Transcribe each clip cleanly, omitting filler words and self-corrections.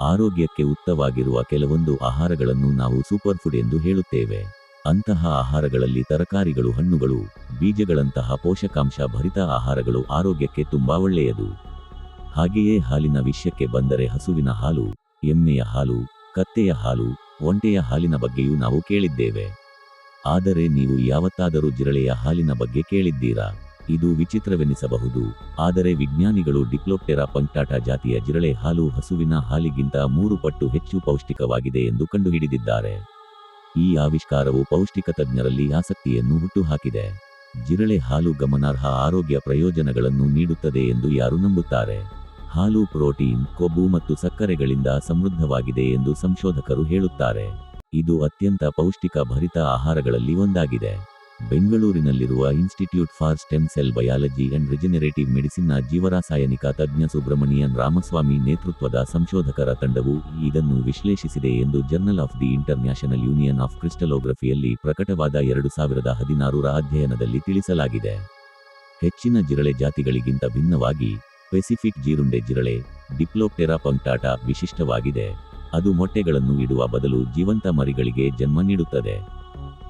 ಆರೋಗ್ಯಕ್ಕೆ ಉತ್ತಮವಾಗಿರುವ ಕೆಲವೊಂದು ಆಹಾರಗಳನ್ನು ನಾವು ಸೂಪರ್ ಫುಡ್ ಎಂದು ಹೇಳುತ್ತೇವೆ. ಅಂತಹ ಆಹಾರಗಳಲ್ಲಿ ತರಕಾರಿಗಳು, ಹಣ್ಣುಗಳು, ಬೀಜಗಳಂತಹ ಪೋಷಕಾಂಶ ಭರಿತ ಆಹಾರಗಳು ಆರೋಗ್ಯಕ್ಕೆ ತುಂಬಾ ಒಳ್ಳೆಯದು. ಹಾಗೆಯೇ ಹಾಲಿನ ವಿಷಯಕ್ಕೆ ಬಂದರೆ ಹಸುವಿನ ಹಾಲು, ಎಮ್ಮೆಯ ಹಾಲು, ಕತ್ತೆಯ ಹಾಲು, ಒಂಟೆಯ ಹಾಲಿನ ಬಗ್ಗೆಯೂ ನಾವು ಕೇಳಿದ್ದೇವೆ. ಆದರೆ ನೀವು ಯಾವತ್ತಾದರೂ ಜಿರಳೆಯ ಹಾಲಿನ ಬಗ್ಗೆ ಕೇಳಿದ್ದೀರಾ? ಇದು ವಿಚಿತ್ರವೆನಿಸಬಹುದು, ಆದರೆ ವಿಜ್ಞಾನಿಗಳು ಡಿಪ್ಲೋಪ್ಟೆರಾ ಪಂಕ್ಟಾಟಾ ಜಾತಿಯ ಜಿರಳೆ ಹಾಲು ಹಸುವಿನ ಹಾಲಿಗಿಂತ 3 ಪಟ್ಟು ಹೆಚ್ಚು ಪೌಷ್ಟಿಕವಾಗಿದೆ ಎಂದು ಕಂಡುಹಿಡಿದಿದ್ದಾರೆ. ಈ ಆವಿಷ್ಕಾರವು ಪೌಷ್ಟಿಕ ತಜ್ಞರಲ್ಲಿ ಆಸಕ್ತಿಯನ್ನು ಹುಟ್ಟುಹಾಕಿದೆ. ಜಿರಳೆ ಹಾಲು ಗಮನಾರ್ಹ ಆರೋಗ್ಯ ಪ್ರಯೋಜನಗಳನ್ನು ನೀಡುತ್ತದೆ ಎಂದು ಯಾರು ನಂಬುತ್ತಾರೆ? ಹಾಲು ಪ್ರೋಟೀನ್, ಕೊಬ್ಬು ಮತ್ತು ಸಕ್ಕರೆಗಳಿಂದ ಸಮೃದ್ಧವಾಗಿದೆ ಎಂದು ಸಂಶೋಧಕರು ಹೇಳುತ್ತಾರೆ. ಇದು ಅತ್ಯಂತ ಪೌಷ್ಟಿಕ ಭರಿತ ಆಹಾರಗಳಲ್ಲಿ ಒಂದಾಗಿದೆ. ಬೆಂಗಳೂರಿನಲ್ಲಿರುವ institute for stem cell biology and regenerative ಮೆಡಿಸಿನ್ನ ಜೀವರಾಸಾಯನಿಕ ತಜ್ಞ ಸುಬ್ರಮಣಿಯನ್ ರಾಮಸ್ವಾಮಿ ನೇತೃತ್ವದ ಸಂಶೋಧಕರ ತಂಡವು ಇದನ್ನು ವಿಶ್ಲೇಷಿಸಿದೆ ಎಂದು journal of the international union of ಕ್ರಿಸ್ಟಲೋಗ್ರಫಿಯಲ್ಲಿ ಪ್ರಕಟವಾದ 2016ರ ಅಧ್ಯಯನದಲ್ಲಿ ತಿಳಿಸಲಾಗಿದೆ. ಹೆಚ್ಚಿನ ಜಿರಳೆ ಜಾತಿಗಳಿಗಿಂತ ಭಿನ್ನವಾಗಿ ಪೆಸಿಫಿಕ್ ಜೀರುಂಡೆ ಜಿರಳೆ, ಡಿಪ್ಲೋಪ್ಟೆರಾ ಪಂಕ್ಟಾಟಾ, ವಿಶಿಷ್ಟವಾಗಿದೆ. ಅದು ಮೊಟ್ಟೆಗಳನ್ನು ಇಡುವ ಬದಲು ಜೀವಂತ ಮರಿಗಳಿಗೆ ಜನ್ಮ ನೀಡುತ್ತದೆ.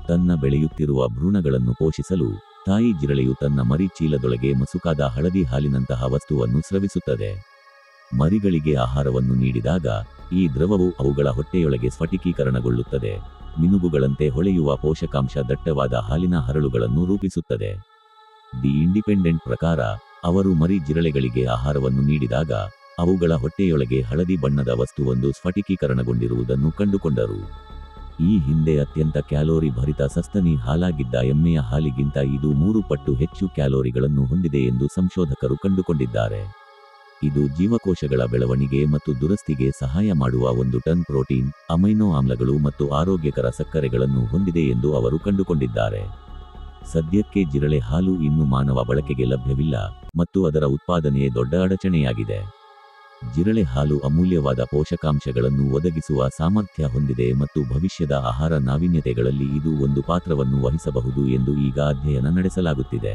ತನ್ನ ಬೆಳೆಯುತ್ತಿರುವ ಭ್ರೂಣಗಳನ್ನು ಪೋಷಿಸಲು ತಾಯಿ ಜಿರಳೆಯು ತನ್ನ ಮರಿ ಚೀಲದೊಳಗೆ ಮಸುಕಾದ ಹಳದಿ ಹಾಲಿನಂತಹ ವಸ್ತುವನ್ನು ಸ್ರವಿಸುತ್ತದೆ. ಮರಿಗಳಿಗೆ ಆಹಾರವನ್ನು ನೀಡಿದಾಗ ಈ ದ್ರವವು ಅವುಗಳ ಹೊಟ್ಟೆಯೊಳಗೆ ಸ್ಫಟಿಕೀಕರಣಗೊಳ್ಳುತ್ತದೆ. ಮಿನುಗುಗಳಂತೆ ಹೊಳೆಯುವ ಪೋಷಕಾಂಶ ದಟ್ಟವಾದ ಹಾಲಿನ ಹರಳುಗಳನ್ನು ರೂಪಿಸುತ್ತದೆ. ದಿ ಇಂಡಿಪೆಂಡೆಂಟ್ ಪ್ರಕಾರ, ಅವರು ಮರಿ ಜಿರಳೆಗಳಿಗೆ ಆಹಾರವನ್ನು ನೀಡಿದಾಗ ಅವುಗಳ ಹೊಟ್ಟೆಯೊಳಗೆ ಹಳದಿ ಬಣ್ಣದ ವಸ್ತುವೊಂದು ಸ್ಫಟಿಕೀಕರಣಗೊಂಡಿರುವುದನ್ನು ಕಂಡುಕೊಂಡರು. ಈ ಹಿಂದೆ ಅತ್ಯಂತ ಕ್ಯಾಲೋರಿ ಭರಿತ ಸಸ್ತನಿ ಹಾಲಾಗಿದ್ದ ಎಮ್ಮೆಯ ಹಾಲಿಗಿಂತ ಇದು 3 ಪಟ್ಟು ಹೆಚ್ಚು ಕ್ಯಾಲೋರಿಗಳನ್ನು ಹೊಂದಿದೆ ಎಂದು ಸಂಶೋಧಕರು ಕಂಡುಕೊಂಡಿದ್ದಾರೆ. ಇದು ಜೀವಕೋಶಗಳ ಬೆಳವಣಿಗೆ ಮತ್ತು ದುರಸ್ತಿಗೆ ಸಹಾಯ ಮಾಡುವ 1 ಟನ್ ಪ್ರೋಟೀನ್, ಅಮೈನೋ ಆಮ್ಲಗಳು ಮತ್ತು ಆರೋಗ್ಯಕರ ಸಕ್ಕರೆಗಳನ್ನು ಹೊಂದಿದೆ ಎಂದು ಅವರು ಕಂಡುಕೊಂಡಿದ್ದಾರೆ. ಸದ್ಯಕ್ಕೆ ಜಿರಳೆ ಹಾಲು ಇನ್ನೂ ಮಾನವ ಬಳಕೆಗೆ ಲಭ್ಯವಿಲ್ಲ ಮತ್ತು ಅದರ ಉತ್ಪಾದನೆಯೇ ದೊಡ್ಡ ಅಡಚಣೆಯಾಗಿದೆ. ಜಿರಳೆ ಹಾಲು ಅಮೂಲ್ಯವಾದ ಪೋಷಕಾಂಶಗಳನ್ನು ಒದಗಿಸುವ ಸಾಮರ್ಥ್ಯ ಹೊಂದಿದೆ ಮತ್ತು ಭವಿಷ್ಯದ ಆಹಾರ ನಾವೀನ್ಯತೆಗಳಲ್ಲಿ ಇದು ಒಂದು ಪಾತ್ರವನ್ನು ವಹಿಸಬಹುದು ಎಂದು ಈಗ ಅಧ್ಯಯನ ನಡೆಸಲಾಗುತ್ತಿದೆ.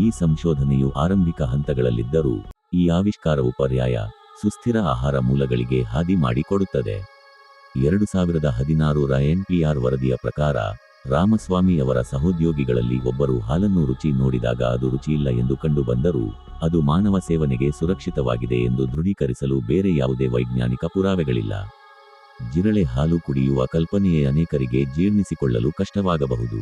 ಈ ಸಂಶೋಧನೆಯು ಆರಂಭಿಕ ಹಂತಗಳಲ್ಲಿದ್ದರೂ ಈ ಆವಿಷ್ಕಾರವು ಪರ್ಯಾಯ, ಸುಸ್ಥಿರ ಆಹಾರ ಮೂಲಗಳಿಗೆ ಹಾದಿ ಮಾಡಿಕೊಡುತ್ತದೆ. 2016ರ NPR ವರದಿಯ ಪ್ರಕಾರ, ರಾಮಸ್ವಾಮಿ ಅವರ ಸಹೋದ್ಯೋಗಿಗಳಲ್ಲಿ ಒಬ್ಬರು ಹಾಲನ್ನು ರುಚಿ ನೋಡಿದಾಗ ಅದು ರುಚಿಯಿಲ್ಲ ಎಂದು ಕಂಡುಬಂದರೂ ಅದು ಮಾನವ ಸೇವನೆಗೆ ಸುರಕ್ಷಿತವಾಗಿದೆ ಎಂದು ದೃಢೀಕರಿಸಲು ಬೇರೆ ಯಾವುದೇ ವೈಜ್ಞಾನಿಕ ಪುರಾವೆಗಳಿಲ್ಲ. ಜಿರಳೆ ಹಾಲು ಕುಡಿಯುವ ಕಲ್ಪನೆಯೇ ಅನೇಕರಿಗೆ ಜೀರ್ಣಿಸಿಕೊಳ್ಳಲು ಕಷ್ಟವಾಗಬಹುದು.